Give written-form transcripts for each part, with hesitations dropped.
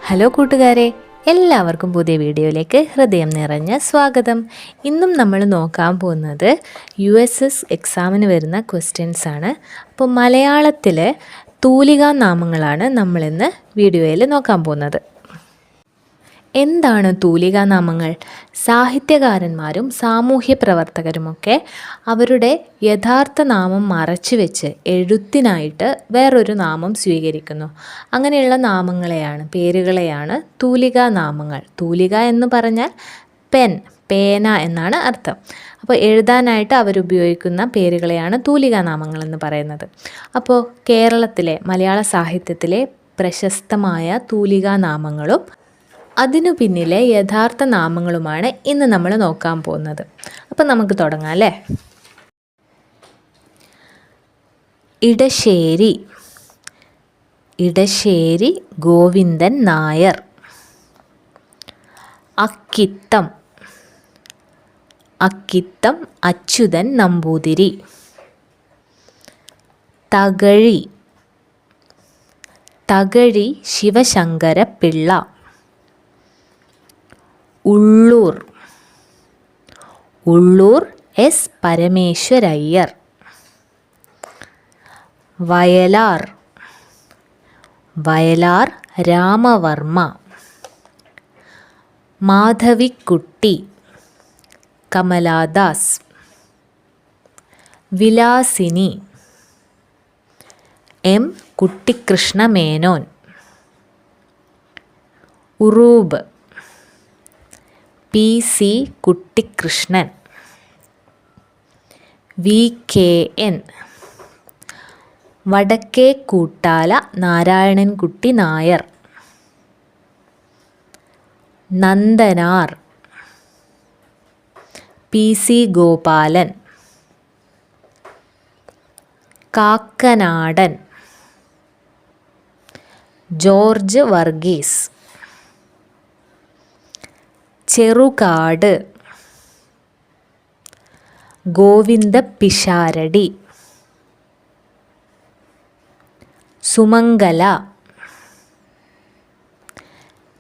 Hello കൂട്ടുകാരെ, എല്ലാവർക്കും പുതിയ വീഡിയോയിലേക്ക് ഹൃദയം നിറഞ്ഞ സ്വാഗതം. ഇന്നും നമ്മൾ നോക്കാൻ പോകുന്നത് USS എക്സാമിന് വരുന്ന ക്വസ്റ്റ്യൻസ് ആണ്. അപ്പോൾ മലയാളത്തിലെ തൂലികാ നാമങ്ങളാണ് നമ്മളിന്ന് വീഡിയോയിൽ നോക്കാൻ പോകുന്നത്. എന്താണ് തൂലികാനാമങ്ങൾ? സാഹിത്യകാരന്മാരും സാമൂഹ്യ പ്രവർത്തകരുമൊക്കെ അവരുടെ യഥാർത്ഥ നാമം മറച്ചു വെച്ച് എഴുത്തിനായിട്ട് വേറൊരു നാമം സ്വീകരിക്കുന്നു. അങ്ങനെയുള്ള നാമങ്ങളെയാണ്, പേരുകളെയാണ് തൂലികാനാമങ്ങൾ. തൂലിക എന്ന് പറഞ്ഞാൽ പേന എന്നാണ് അർത്ഥം. അപ്പോൾ എഴുതാനായിട്ട് അവരുപയോഗിക്കുന്ന പേരുകളെയാണ് തൂലികാനാമങ്ങൾ എന്ന് പറയുന്നത്. അപ്പോൾ കേരളത്തിലെ മലയാള സാഹിത്യത്തിലെ പ്രശസ്തമായ തൂലികാനാമങ്ങളും അതിനു പിന്നിലെ യഥാർത്ഥ നാമങ്ങളുമാണ് ഇന്ന് നമ്മൾ നോക്കാൻ പോകുന്നത്. അപ്പം നമുക്ക് തുടങ്ങാം അല്ലേ? Edasseri, Edasseri Govindan Nair. Akkitham, Akkitham Achuthan Namboothiri. Thakazhi, Thakazhi Sivasankara Pillai. Ulloor, Ulloor S Parameswara Iyer. Vayalar, Vayalar Ramavarma. Madhavikutty, Kamala Das. Vilasini, M Kuttikrishna Menon. Uroob, PC Kuttikrishnan. VKN, Vadakke Koottala Narayanankutty Nair. Nandanar, PC Gopalan. Kakkanadan, George Varghese. Cherukad, Govinda Pisharody. Sumangala,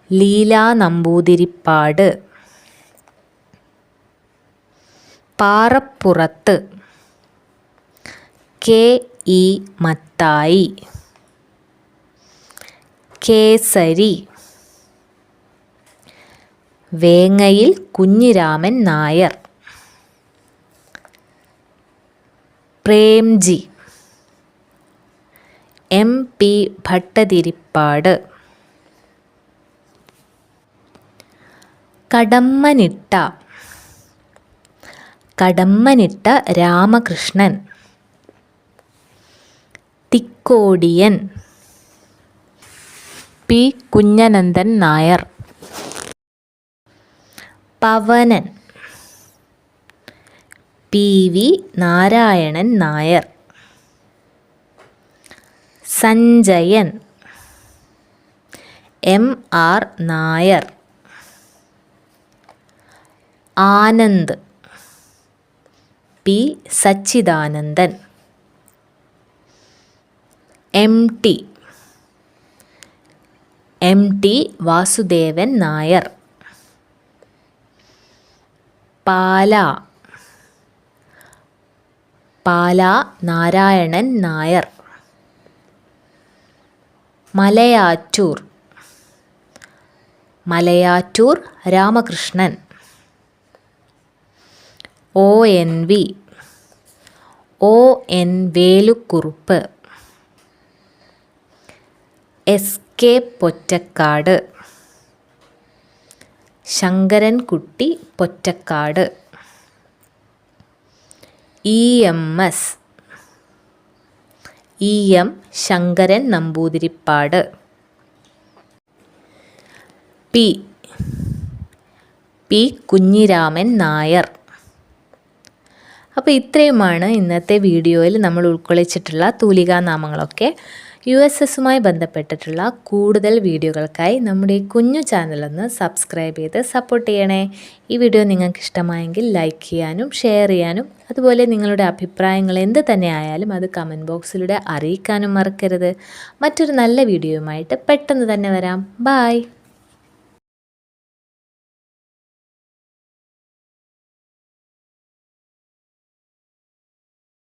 Leela Namboothiripad. Parappurath, KE Mathai. Kesari, Vengayil Kunhiraman Nair. Premji, MP Bhattathiripad. Kadammanitta, Kadammanitta Ramakrishnan. Thikkodiyan, P Kunhanandan Nair. Pavanan, PV Narayanan Nair. Sanjayan, MR Nair. Anand, P Sachidanandan. MT Vasudevan Nair. Pala, Pala Narayanan Nair. Malayattoor, Malayattoor Ramakrishnan. ONV, ON Velukkurup. SK Pottekkatt, Sankarankutty Pottekkatt. EMS, EM Sankaran Namboodiripad. P Kunhiraman Nair. അപ്പോൾ ഇത്രയുമാണ് ഇന്നത്തെ വീഡിയോയിൽ നമ്മൾ ഉൾക്കൊള്ളിച്ചിട്ടുള്ള തൂലികാനാമങ്ങളൊക്കെ. USSുമായി ബന്ധപ്പെട്ടിട്ടുള്ള കൂടുതൽ വീഡിയോകൾക്കായി നമ്മുടെ ഈ കുഞ്ഞു ചാനലൊന്ന് സബ്സ്ക്രൈബ് ചെയ്ത് സപ്പോർട്ട് ചെയ്യണേ. ഈ വീഡിയോ നിങ്ങൾക്ക് ഇഷ്ടമായെങ്കിൽ ലൈക്ക് ചെയ്യാനും ഷെയർ ചെയ്യാനും അതുപോലെ നിങ്ങളുടെ അഭിപ്രായങ്ങൾ എന്ത് തന്നെ ആയാലും അത് കമൻറ്റ് ബോക്സിലൂടെ അറിയിക്കാനും മറക്കരുത്. മറ്റൊരു നല്ല വീഡിയോയുമായിട്ട് പെട്ടെന്ന് തന്നെ വരാം. ബൈ.